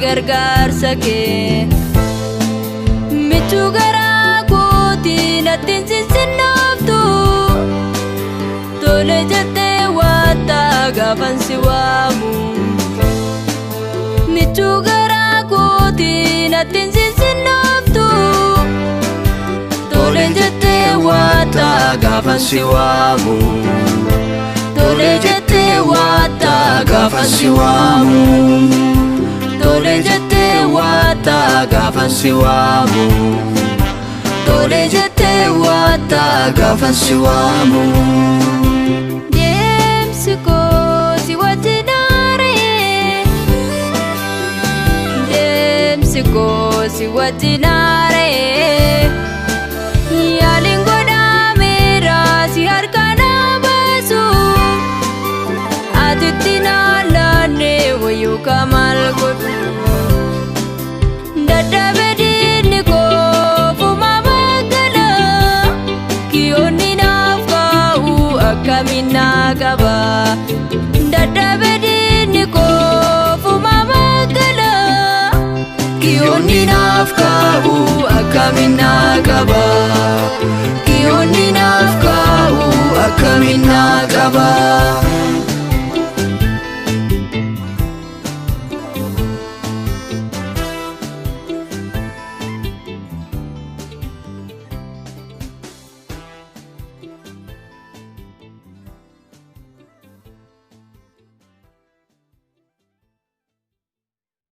gargaarsa kee michuu garaa kootii nattiin sinsinnooftu gaafan si waamu michuu garaa kootii nattiin sinsinnooftu tole jettee waata gaafan si waamu tole jettee waata gaafan si waamu tole jettee waata gaafan si waamu tole jettee waata gaafan si waamu deemsi koo si wajjinaare deemsi koo si wajjinaare yaaliin godhameera si harkaan baasu atitti naannaanne wayyuu kamal godhu dadhabe diinni koo fuma baggala kiyoonni naaf kaa'u akkamiin naa qaba dadhabe diinni koo fuma baggala kiyoonni naaf kaa'u akkamiin naa qaba kiyoonni naaf kaa'u